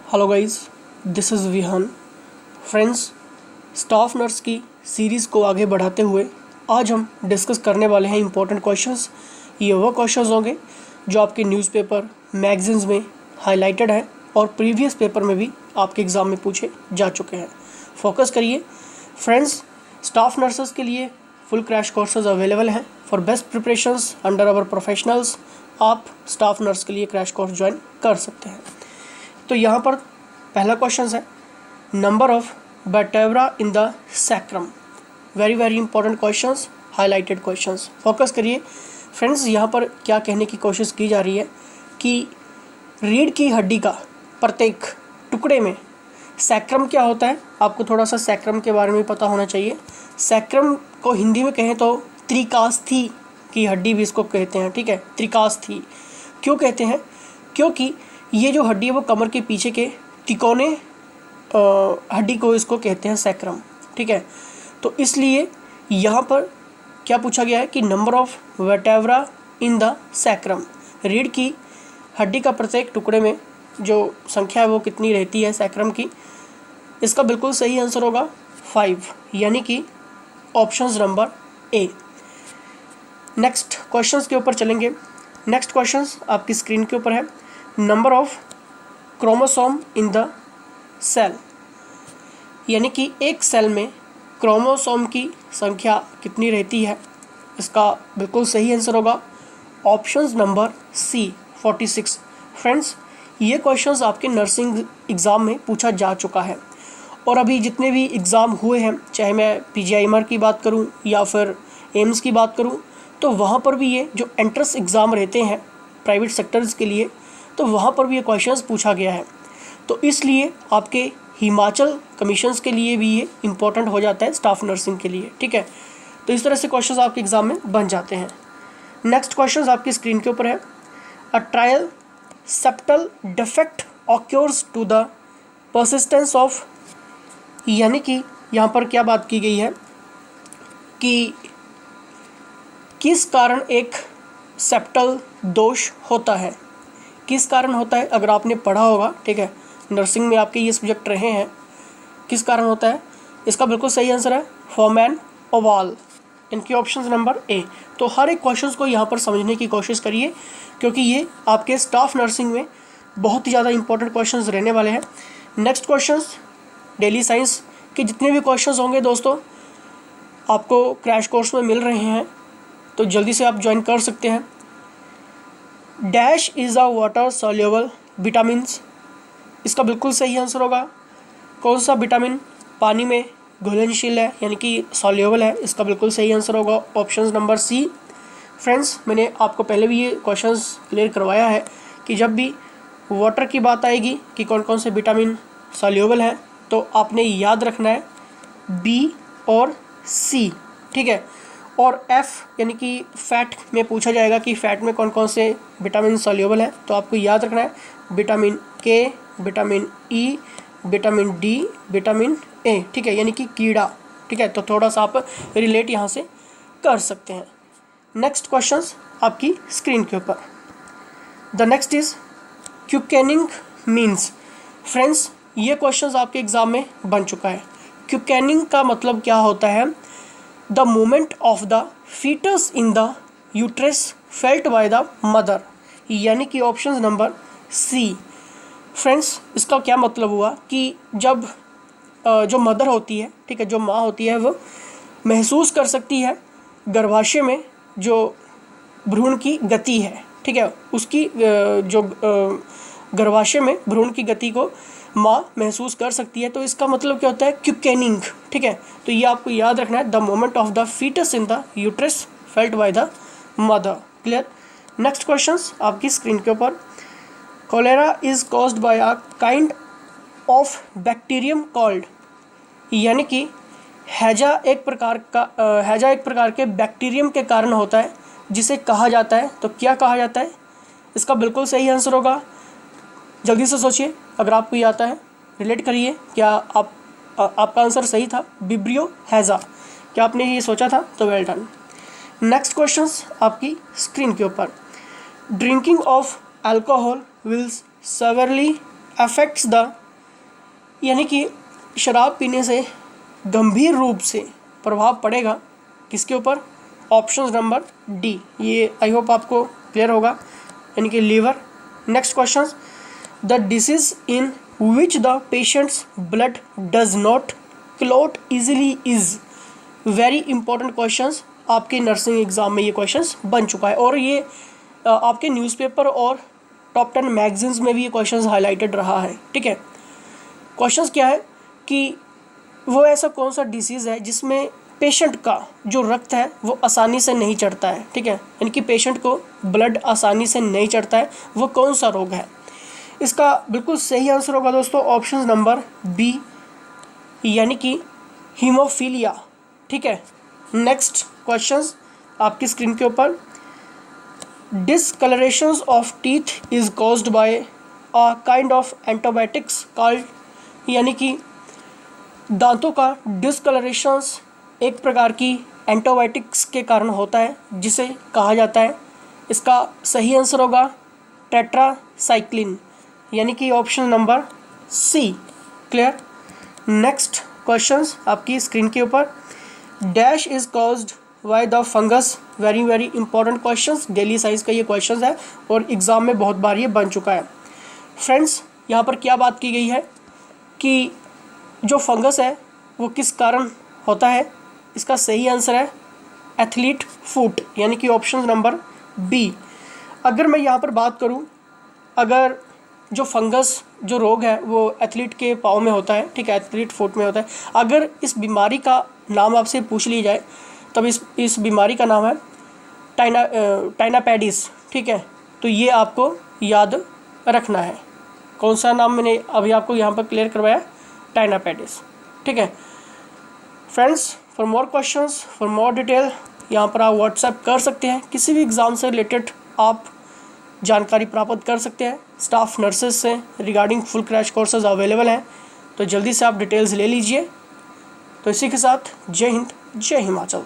Hello guys, this is Vihaan. Friends, staff nurse की series को आगे बढ़ाते हुए आज हम डिस्कस करने वाले हैं इंपॉर्टेंट क्वेश्चंस। ये वो क्वेश्चंस होंगे जो आपके न्यूज़पेपर मैगजीन्स में हाईलाइटेड है और प्रीवियस पेपर में भी आपके एग्ज़ाम में पूछे जा चुके हैं। फोकस करिए फ्रेंड्स। स्टाफ नर्सेस के लिए फुल क्रैश कोर्सेज अवेलेबल हैं for best preparations under our professionals. आप स्टाफ नर्स के लिए क्रैश कोर्स ज्वाइन कर सकते हैं। तो यहाँ पर पहला क्वेश्चन है number of vertebra in the sacrum. Very very important questions, highlighted questions. Focus करिए फ्रेंड्स। यहाँ पर क्या कहने की कोशिश की जा रही है कि रीढ़ की हड्डी का प्रत्येक टुकड़े में सैक्रम क्या होता है। आपको थोड़ा सा सैक्रम के बारे में पता होना चाहिए। सैक्रम को हिंदी में कहें तो त्रिकास्थी की हड्डी भी इसको कहते हैं, ठीक है। त्रिकास्थी क्यों कहते हैं? क्योंकि ये जो हड्डी है वो कमर के पीछे के तिकोने हड्डी को इसको कहते हैं सैक्रम, ठीक है। तो इसलिए यहाँ पर क्या पूछा गया है कि number of vertebra in the sacrum, रीढ़ की हड्डी का प्रत्येक टुकड़े में जो संख्या है वो कितनी रहती है सैक्रम की। इसका बिल्कुल सही आंसर होगा 5, यानी कि options number A. Next questions के ऊपर चलेंगे। नेक्स्ट क्वेश्चंस आपकी स्क्रीन के ऊपर है। Number of chromosome in the cell, यानी कि एक सेल में क्रोमोसोम की संख्या कितनी रहती है। इसका बिल्कुल सही आंसर होगा ऑप्शंस नंबर सी 46। फ्रेंड्स, ये क्वेश्चंस आपके नर्सिंग एग्ज़ाम में पूछा जा चुका है और अभी जितने भी एग्ज़ाम हुए हैं, चाहे मैं PGIMR की बात करूं या फिर एम्स की बात करूं, तो वहाँ पर भी ये जो एंट्रेंस एग्ज़ाम रहते हैं प्राइवेट सेक्टर्स के लिए, तो वहाँ पर भी ये क्वेश्चंस पूछा गया है। तो इसलिए आपके हिमाचल कमीशंस के लिए भी ये इम्पोर्टेंट हो जाता है स्टाफ नर्सिंग के लिए, ठीक है। तो इस तरह से क्वेश्चंस आपके एग्ज़ाम में बन जाते हैं। नेक्स्ट क्वेश्चंस आपकी स्क्रीन के ऊपर है। Atrial septal defect occurs to the persistence of, यानी कि यहाँ पर क्या बात की गई है कि किस कारण एक सेप्टल दोष होता है। किस कारण होता है, अगर आपने पढ़ा होगा, ठीक है, नर्सिंग में आपके ये सब्जेक्ट रहे हैं, किस कारण होता है। इसका बिल्कुल सही आंसर है फॉर्मैन ओवाल, इनकी ऑप्शन नंबर ए। तो हर एक क्वेश्चंस को यहाँ पर समझने की कोशिश करिए क्योंकि ये आपके स्टाफ नर्सिंग में बहुत ही ज़्यादा इंपॉर्टेंट क्वेश्चंस रहने वाले हैं। नेक्स्ट क्वेश्चंस डेली साइंस के जितने भी क्वेश्चंस होंगे दोस्तों आपको क्रैश कोर्स में मिल रहे हैं, तो जल्दी से आप ज्वाइन कर सकते हैं। Dash is a water soluble vitamins, इसका बिल्कुल सही आंसर होगा कौन सा विटामिन पानी में घुलनशील है, यानी कि सॉल्युबल है। इसका बिल्कुल सही आंसर होगा ऑप्शन नंबर सी। फ्रेंड्स, मैंने आपको पहले भी ये क्वेश्चंस क्लियर करवाया है कि जब भी वाटर की बात आएगी कि कौन कौन से विटामिन सॉल्युबल हैं, तो आपने याद रखना है बी और सी, ठीक है। और एफ यानी कि फैट में पूछा जाएगा कि फैट में कौन कौन से विटामिन सॉल्युबल है, तो आपको याद रखना है विटामिन के, vitamin E, vitamin D, vitamin A, ठीक है, यानी कि कीड़ा, ठीक है। तो थोड़ा सा आप रिलेट यहाँ से कर सकते हैं। नेक्स्ट क्वेश्चंस आपकी स्क्रीन के ऊपर। The next is quickening means. Friends, ये क्वेश्चंस आपके एग्जाम में बन चुका है। क्यूकेनिंग का मतलब क्या होता है? The movement of the foetus in the uterus felt by the mother, यानी कि ऑप्शन नंबर सी। फ्रेंड्स, इसका क्या मतलब हुआ कि जब जो मदर होती है, ठीक है, जो माँ होती है, वो महसूस कर सकती है गर्भाशय में जो भ्रूण की गति है, ठीक है, उसकी जो गर्भाशय में भ्रूण की गति को माँ महसूस कर सकती है। तो इसका मतलब क्या होता है? क्यूकेनिंग, ठीक है। तो ये आपको याद रखना है, the moment of the foetus in the uterus felt by the mother. Clear. Next questions आपकी स्क्रीन के ऊपर। Cholera is caused by a kind of bacterium called, यानी कि हैजा एक प्रकार के बैक्टीरियम के कारण होता है जिसे कहा जाता है। तो क्या कहा जाता है? इसका बिल्कुल सही आंसर होगा, जल्दी से सोचिए, अगर आपको ये आता है रिलेट करिए। क्या आपका आंसर सही था? विब्रियो हैजा। क्या आपने ये सोचा था? तो वेल डन। नेक्स्ट क्वेश्चंस आपकी स्क्रीन के ऊपर। Drinking of alcohol will severely affects the, यानी कि शराब पीने से गंभीर रूप से प्रभाव पड़ेगा किसके ऊपर? Option number D. ये आई होप आपको क्लियर होगा, यानी कि liver. Next question, the disease in which the patient's blood does not clot easily is. Very important questions, आपके नर्सिंग एग्जाम में ये क्वेश्चंस बन चुका है और ये आपके न्यूज़पेपर और टॉप 10 मैगजीन्स में भी ये क्वेश्चंस हाईलाइटेड रहा है। ठीक है, क्वेश्चंस क्या है कि वो ऐसा कौन सा डिसीज़ है जिसमें पेशेंट का जो रक्त है वो आसानी से नहीं चढ़ता है। ठीक है, यानी कि पेशेंट को ब्लड आसानी से नहीं चढ़ता है, वो कौन सा रोग है? इसका बिल्कुल सही आंसर होगा दोस्तों ऑप्शन नंबर बी, यानी कि हीमोफीलिया। ठीक है, नेक्स्ट क्वेश्चंस आपकी स्क्रीन के ऊपर, discolourations of teeth is caused by a kind of antibiotics called, यानी कि दांतों का डिसकलरेशंस एक प्रकार की एंटीबायोटिक्स के कारण होता है जिसे कहा जाता है, इसका सही आंसर होगा टेट्रासाइक्लिन, यानी कि option number C. Clear. Next questions आपकी स्क्रीन के ऊपर, dash is caused by the fungus. Very very important questions, daily size का ये क्वेश्चंस है और एग्ज़ाम में बहुत बार ये बन चुका है। फ्रेंड्स, यहाँ पर क्या बात की गई है कि जो फंगस है वो किस कारण होता है? इसका सही आंसर है एथलीट फुट, यानी कि ऑप्शन नंबर बी। अगर मैं यहाँ पर बात करूँ, अगर जो फंगस जो रोग है वो एथलीट के पाँव में होता है, ठीक है, एथलीट फुट में होता है। अगर इस बीमारी का नाम आपसे पूछ ली जाए तब इस बीमारी का नाम है टाइनापैडिस। ठीक है, तो ये आपको याद रखना है। कौन सा नाम मैंने अभी आपको यहाँ पर क्लियर करवाया? टाइनापैडिस। ठीक है friends, for more questions, for more detail यहाँ पर आप व्हाट्सएप कर सकते हैं, किसी भी एग्ज़ाम से रिलेटेड आप जानकारी प्राप्त कर सकते हैं। स्टाफ नर्सेज से regarding full crash courses available हैं, तो जल्दी से आप डिटेल्स ले लीजिए। तो इसी के साथ जय हिंद, जय हिमाचल।